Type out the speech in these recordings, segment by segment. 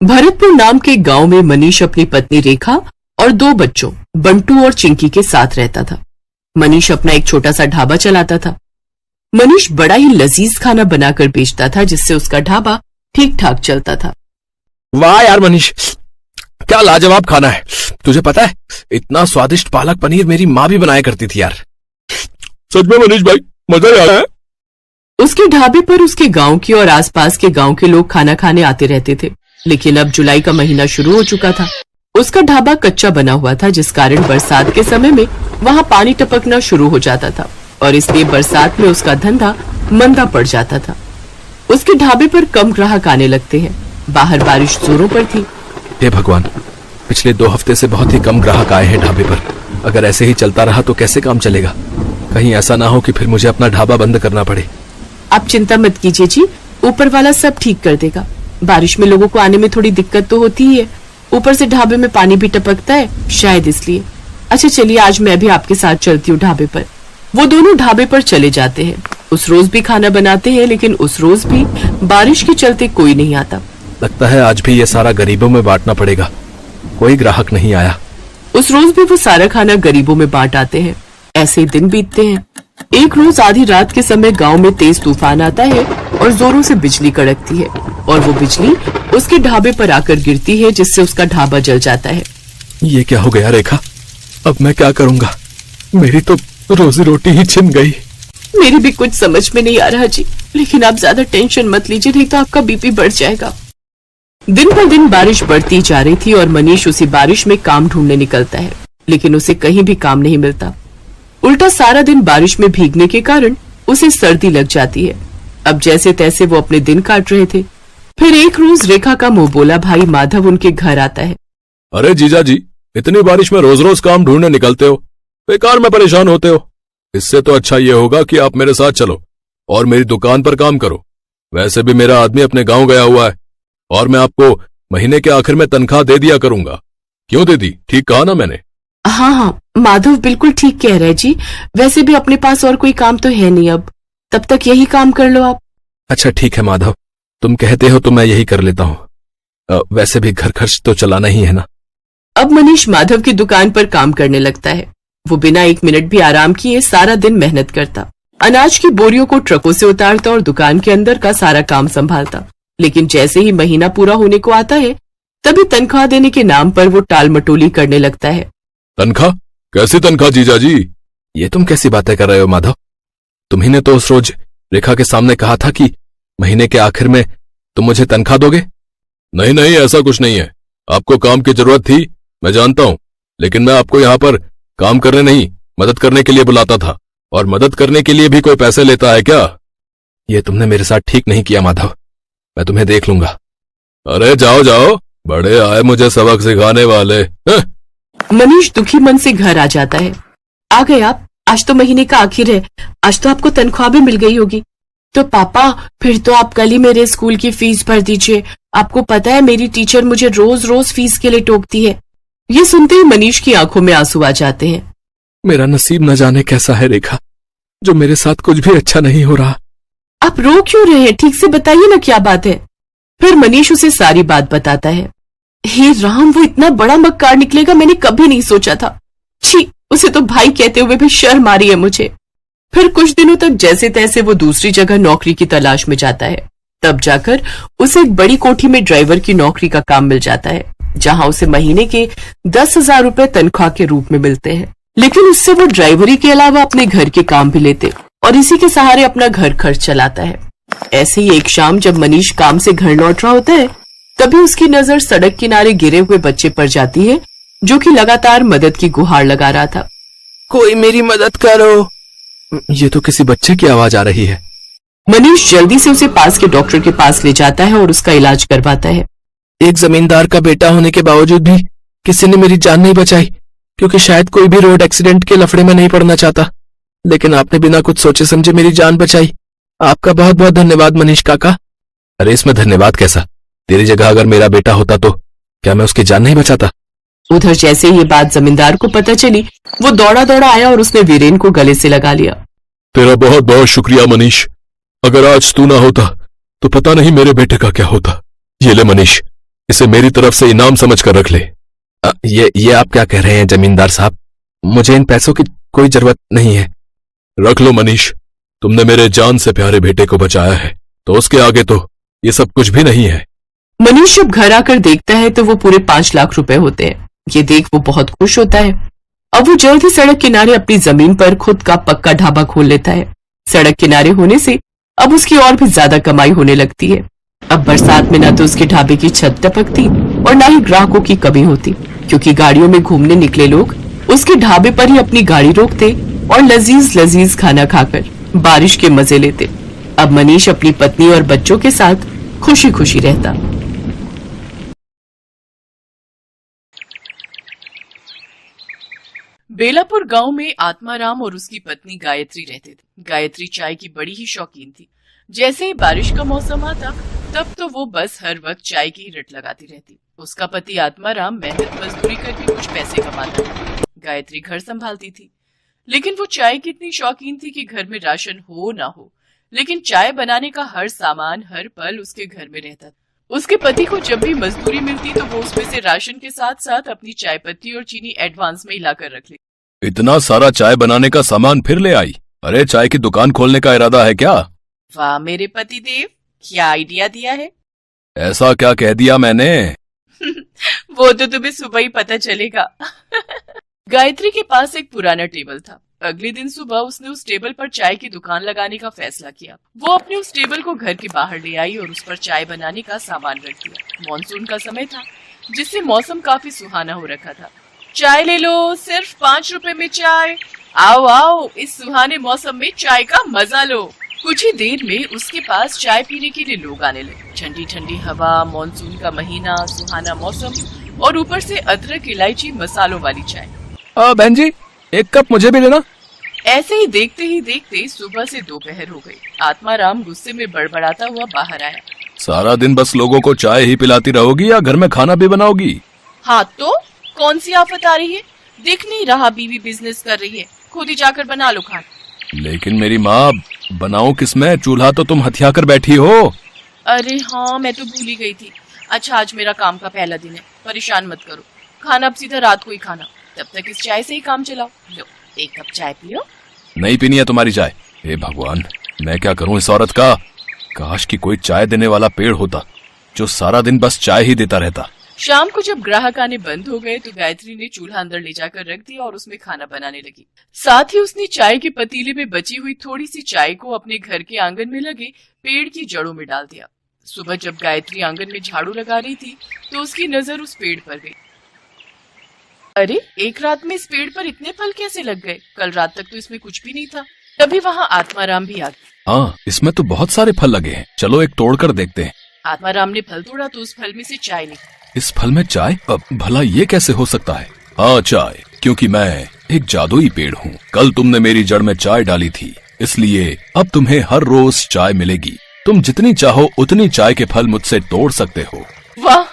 भरतपुर नाम के गांव में मनीष अपनी पत्नी रेखा और 2 बच्चों बंटू और चिंकी के साथ रहता था। मनीष अपना एक छोटा सा ढाबा चलाता था। मनीष बड़ा ही लजीज खाना बनाकर बेचता था, जिससे उसका ढाबा ठीक ठाक चलता था। वाह यार मनीष, क्या लाजवाब खाना है। तुझे पता है, इतना स्वादिष्ट पालक पनीर मेरी माँ भी बनाया करती थी यार। सच में मनीष भाई, मजा आ रहा है। उसके ढाबे पर उसके गांव के और आसपास के गांव के लोग खाना खाने आते रहते थे। लेकिन अब जुलाई का महीना शुरू हो चुका था। उसका ढाबा कच्चा बना हुआ था, जिस कारण बरसात के समय में वहां पानी टपकना शुरू हो जाता था और इसलिए बरसात में उसका धंधा मंदा पड़ जाता था। उसके ढाबे पर कम ग्राहक आने लगते हैं। बाहर बारिश जोरों पर थी। हे भगवान, पिछले 2 हफ्ते से बहुत ही कम ग्राहक आए हैं ढाबे पर। अगर ऐसे ही चलता रहा तो कैसे काम चलेगा। कहीं ऐसा ना हो कि फिर मुझे अपना ढाबा बंद करना पड़े। आप चिंता मत कीजिए जी, ऊपर वाला सब ठीक कर देगा। बारिश में लोगों को आने में थोड़ी दिक्कत तो होती ही है, ऊपर से ढाबे में पानी भी टपकता है, शायद इसलिए। अच्छा चलिए, आज मैं भी आपके साथ चलती हूँ ढाबे पर। वो दोनों ढाबे पर चले जाते हैं। उस रोज भी खाना बनाते हैं, लेकिन उस रोज भी बारिश के चलते कोई नहीं आता। लगता है आज भी ये सारा गरीबों में बांटना पड़ेगा। कोई ग्राहक नहीं आया। उस रोज भी वो सारा खाना गरीबों में बांट आते हैं। ऐसे ही दिन बीतते हैं। एक रोज आधी रात के समय गांव में तेज तूफान आता है और जोरों से बिजली कड़कती है और वो बिजली उसके ढाबे पर आकर गिरती है, जिससे उसका ढाबा जल जाता है। ये क्या हो गया रेखा? अब मैं क्या करूंगा? मेरी तो रोजी रोटी ही छिन गई। मेरी भी कुछ समझ में नहीं आ रहा जी, लेकिन आप ज्यादा टेंशन मत लीजिए, नहीं तो आपका बीपी बढ़ जाएगा। दिन पर दिन बारिश बढ़ती जा रही थी और मनीष उसी बारिश में काम ढूंढने निकलता है, लेकिन उसे कहीं भी काम नहीं मिलता। उल्टा सारा दिन बारिश में भीगने के कारण उसे सर्दी लग जाती है। अब जैसे तैसे वो अपने दिन काट रहे थे। फिर एक रोज रेखा का मुंह बोला भाई माधव उनके घर आता है। अरे जीजा जी, इतनी बारिश में रोज रोज काम ढूंढने निकलते हो, बेकार में परेशान होते हो। इससे तो अच्छा ये होगा कि आप मेरे साथ चलो और मेरी दुकान पर काम करो। वैसे भी मेरा आदमी अपने गांव गया हुआ है और मैं आपको महीने के आखिर में तनख्वाह दे दिया करूंगा। क्यों दे दी? ठीक कहा ना मैंने? हाँ, माधव बिल्कुल ठीक कह रहे जी। वैसे भी अपने पास और कोई काम तो है नहीं अब, तब तक यही काम कर लो आप। अच्छा ठीक है माधव, तुम कहते हो तो मैं यही कर लेता हूँ। वैसे भी घर खर्च तो चलाना ही है ना। अब मनीष माधव की दुकान पर काम करने लगता है। वो बिना 1 मिनट भी आराम किए सारा दिन मेहनत करता, अनाज की बोरियों को ट्रकों से उतारता और दुकान के अंदर का सारा काम संभालता। लेकिन जैसे ही महीना पूरा होने को आता है, तभी तनख्वाह देने के नाम पर वो टाल मटोली करने लगता है। तनख्वाह? कैसी तनख्वाह जीजा जी? ये तुम कैसी बातें कर रहे हो माधव? तुम्ही ने तो उस रोज रेखा के सामने कहा था कि महीने के आखिर में तुम मुझे तनख्वाह दोगे। नहीं नहीं, ऐसा कुछ नहीं है। आपको काम की जरूरत थी, मैं जानता हूँ, लेकिन मैं आपको यहाँ पर काम करने नहीं, मदद करने के लिए बुलाता था। और मदद करने के लिए भी कोई पैसे लेता है क्या? ये तुमने मेरे साथ ठीक नहीं किया माधव, मैं तुम्हें देख लूंगा। अरे जाओ जाओ, बड़े आए मुझे सबक सिखाने वाले। मनीष दुखी मन से घर आ जाता है। आ गए आप? आज तो महीने का आखिर है, आज तो आपको तनख्वाह भी मिल गई होगी। तो पापा, फिर तो आप कल ही मेरे स्कूल की फीस भर दीजिए। आपको पता है मेरी टीचर मुझे रोज रोज फीस के लिए टोकती है। ये सुनते ही मनीष की आंखों में आंसू आ जाते हैं। मेरा नसीब न जाने कैसा है रेखा, जो मेरे साथ कुछ भी अच्छा नहीं हो रहा। आप रो क्यों रहे हैं? ठीक से बताइए ना क्या बात है। फिर मनीष उसे सारी बात बताता है। हे राम, वो इतना बड़ा मक्कार निकलेगा मैंने कभी नहीं सोचा था। छी, उसे तो भाई कहते हुए भी शर्म आ रही है मुझे। फिर कुछ दिनों तक जैसे तैसे वो दूसरी जगह नौकरी की तलाश में जाता है। तब जाकर उसे एक बड़ी कोठी में ड्राइवर की नौकरी का काम मिल जाता है, जहां उसे महीने के 10,000 रुपए तनख्वाह के रूप में मिलते हैं। लेकिन उससे वो ड्राइवरी के अलावा अपने घर के काम भी लेते और इसी के सहारे अपना घर खर्च चलाता है। ऐसे ही एक शाम जब मनीष काम से घर लौट रहा होता है, तभी उसकी नजर सड़क किनारे गिरे हुए बच्चे पर जाती है, जो कि लगातार मदद की गुहार लगा रहा था। कोई मेरी मदद करो। ये तो किसी बच्चे की आवाज आ रही है। मनीष जल्दी से उसे पास के डॉक्टर के पास ले जाता है और उसका इलाज करवाता है। एक जमींदार का बेटा होने के बावजूद भी किसी ने मेरी जान नहीं बचाई, क्योंकि शायद कोई भी रोड एक्सीडेंट के लफड़े में नहीं पड़ना चाहता। लेकिन आपने बिना कुछ सोचे समझे मेरी जान बचाई। आपका बहुत बहुत धन्यवाद मनीष काका। अरे इसमें धन्यवाद कैसा? तेरी जगह अगर मेरा बेटा होता तो क्या मैं उसकी जान नहीं बचाता? उधर जैसे ये बात जमींदार को पता चली, वो दौड़ा दौड़ा आया और उसने वीरेन को गले से लगा लिया। तेरा बहुत बहुत शुक्रिया मनीष। अगर आज तू ना होता तो पता नहीं मेरे बेटे का क्या होता। ये ले मनीष, इसे मेरी तरफ से इनाम समझकर रख ले। ये आप क्या कह रहे हैं जमींदार साहब? मुझे इन पैसों की कोई जरूरत नहीं है। रख लो मनीष, तुमने मेरे जान से प्यारे बेटे को बचाया है, तो उसके आगे तो ये सब कुछ भी नहीं है। मनीष जब घर आकर देखता है तो वो पूरे 5 लाख रुपए होते हैं। ये देख वो बहुत खुश होता है। अब वो जल्द ही सड़क किनारे अपनी जमीन पर खुद का पक्का ढाबा खोल लेता है। सड़क किनारे होने से अब उसकी और भी ज्यादा कमाई होने लगती है। अब बरसात में न तो उसके ढाबे की छत टपकती और न ही ग्राहकों की कमी होती, क्योंकि गाड़ियों में घूमने निकले लोग उसके ढाबे पर ही अपनी गाड़ी रोकते और लजीज लजीज खाना खाकर बारिश के मजे लेते। अब मनीष अपनी पत्नी और बच्चों के साथ खुशी खुशी रहता। बेलापुर गांव में आत्माराम और उसकी पत्नी गायत्री रहते थे। गायत्री चाय की बड़ी ही शौकीन थी। जैसे ही बारिश का मौसम आता तब तो वो बस हर वक्त चाय की रट लगाती रहती। उसका पति आत्माराम मेहनत मजदूरी करके कुछ पैसे कमाता था। गायत्री घर संभालती थी, लेकिन वो चाय की इतनी शौकीन थी कि घर में राशन हो ना हो, लेकिन चाय बनाने का हर सामान हर पल उसके घर में रहता था। उसके पति को जब भी मजदूरी मिलती तो वो उसमें से राशन के साथ साथ अपनी चाय पत्ती और चीनी एडवांस में हिलाकर रख ले। इतना सारा चाय बनाने का सामान फिर ले आई? अरे चाय की दुकान खोलने का इरादा है क्या? वाह मेरे पति देव, क्या आइडिया दिया है। ऐसा क्या कह दिया मैंने? वो तो तुम्हें सुबह ही पता चलेगा। गायत्री के पास एक पुराना टेबल था। अगले दिन सुबह उसने उस टेबल पर चाय की दुकान लगाने का फैसला किया। वो अपने उस टेबल को घर के बाहर ले आई और उस पर चाय बनाने का सामान रख दिया। मॉनसून का समय था, जिससे मौसम काफी सुहाना हो रखा था। चाय ले लो, सिर्फ 5 रुपए में चाय। आओ आओ, इस सुहाने मौसम में चाय का मजा लो। कुछ ही देर में उसके पास चाय पीने के लिए लोग आने लगे। ठंडी ठंडी हवा, मॉनसून का महीना, सुहाना मौसम और ऊपर से अदरक इलायची मसालों वाली चाय। बहन जी, एक कप मुझे भी देना। ऐसे ही देखते सुबह से दोपहर हो गई। आत्माराम गुस्से में बड़बड़ाता हुआ बाहर आया। सारा दिन बस लोगों को चाय ही पिलाती रहोगी या घर में खाना भी बनाओगी? हाँ तो कौन सी आफत आ रही है? दिख नहीं रहा बीवी बिजनेस कर रही है, खुद ही जाकर बना लो खाना। लेकिन मेरी माँ, बनाओ किसमें? चूल्हा तो तुम हथिया कर बैठी हो। अरे हाँ, मैं तो भूल ही गई थी। अच्छा, आज मेरा काम का पहला दिन है, परेशान मत करो। खाना अब सीधा रात को ही खाना, तब तक इस चाय से ही काम चलाओ। लो, एक कप चाय पियो। नहीं पीनी है तुम्हारी चाय। हे भगवान, मैं क्या करूं इस औरत का? काश कि कोई चाय देने वाला पेड़ होता जो सारा दिन बस चाय ही देता रहता। शाम को जब ग्राहक आने बंद हो गए तो गायत्री ने चूल्हा अंदर ले जाकर रख दिया और उसमें खाना बनाने लगी। साथ ही उसने चाय के पतीले में बची हुई थोड़ी सी चाय को अपने घर के आंगन में लगे पेड़ की जड़ों में डाल दिया। सुबह जब गायत्री आंगन में झाड़ू लगा रही थी तो उसकी नजर उस पेड़ पर गई। अरे, एक रात में इस पेड़ पर इतने फल कैसे लग गए? कल रात तक तो इसमें कुछ भी नहीं था। तभी वहाँ आत्माराम भी आ गया। हाँ, इसमें तो बहुत सारे फल लगे हैं, चलो एक तोड़ कर देखते हैं। आत्माराम ने फल तोड़ा तो उस फल में से चाय निकली। इस फल में चाय? भला ये कैसे हो सकता है? हाँ, चाय, क्योंकि मैं एक जादुई पेड़ हूँ। कल तुमने मेरी जड़ में चाय डाली थी, इसलिए अब तुम्हें हर रोज चाय मिलेगी। तुम जितनी चाहो उतनी चाय के फल मुझसे तोड़ सकते हो। वाह,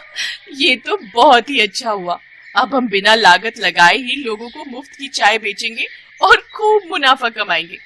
ये तो बहुत ही अच्छा हुआ। अब हम बिना लागत लगाए ही लोगों को मुफ्त की चाय बेचेंगे और खूब मुनाफा कमाएंगे।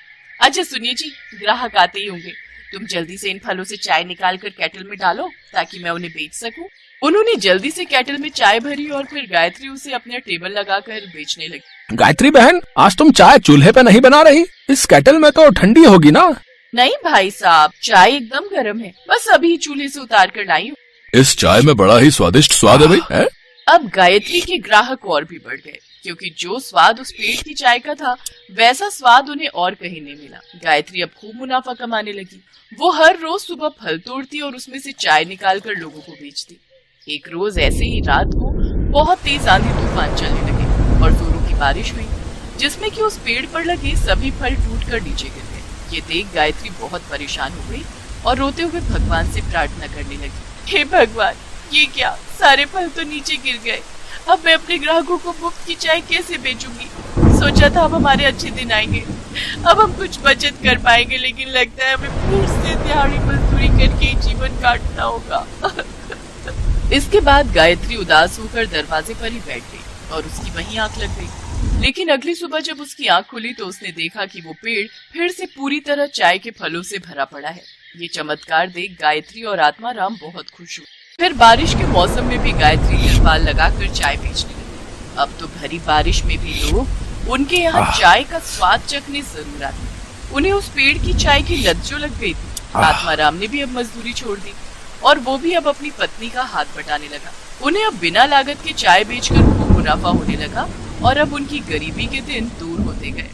अच्छा सुनिए जी, ग्राहक आते ही होंगे, तुम जल्दी से इन फलों से चाय निकाल कर केटल में डालो ताकि मैं उन्हें बेच सकूं। उन्होंने जल्दी से केटल में चाय भरी और फिर गायत्री उसे अपने टेबल लगाकर बेचने लगी। गायत्री बहन, आज तुम चाय चूल्हे पे नहीं बना रही? इस केटल में तो ठंडी होगी ना? नहीं भाई साहब, चाय एकदम गर्म है, बस अभी चूल्हे से उतार कर लाई हूँ। इस चाय में बड़ा ही स्वादिष्ट स्वाद है भाई। अब गायत्री के ग्राहक और भी बढ़ गए, क्योंकि जो स्वाद उस पेड़ की चाय का था वैसा स्वाद उन्हें और कहीं नहीं मिला। गायत्री अब खूब मुनाफा कमाने लगी। वो हर रोज सुबह फल तोड़ती और उसमें से चाय निकाल कर लोगों को बेचती। एक रोज ऐसे ही रात को बहुत तेज आंधी तूफान चलने लगे और जोरों की बारिश हुई, जिसमें कि उस पेड़ पर लगे सभी फल टूट कर नीचे गिर गए। ये देख गायत्री बहुत परेशान हो गई और रोते हुए भगवान से प्रार्थना करने लगी। हे भगवान, ये क्या, सारे फल तो नीचे गिर गए। अब मैं अपने ग्राहकों को मुफ्त की चाय कैसे बेचूंगी? सोचा था अब हमारे अच्छे दिन आएंगे, अब हम कुछ बचत कर पाएंगे, लेकिन लगता है हमें फिर से दिहाड़ी मजदूरी करके जीवन काटना होगा। इसके बाद गायत्री उदास होकर दरवाजे पर ही बैठ गई और उसकी वहीं आंख लग गई। लेकिन अगली सुबह जब उसकी आंख खुली तो उसने देखा कि वो पेड़ फिर से पूरी तरह चाय के फलों से भरा पड़ा है। ये चमत्कार देख गायत्री और आत्माराम बहुत खुश हुए। फिर बारिश के मौसम में भी गायत्री तिरपाल लगाकर चाय बेचने लगी। अब तो भरी बारिश में भी लोग उनके यहाँ चाय का स्वाद चखने जरूर आते। उन्हें उस पेड़ की चाय की लत जो लग गई थी। आत्माराम ने भी अब मजदूरी छोड़ दी और वो भी अब अपनी पत्नी का हाथ बटाने लगा। उन्हें अब बिना लागत के चाय बेचकर खूब मुनाफा होने लगा और अब उनकी गरीबी के दिन दूर होते गए।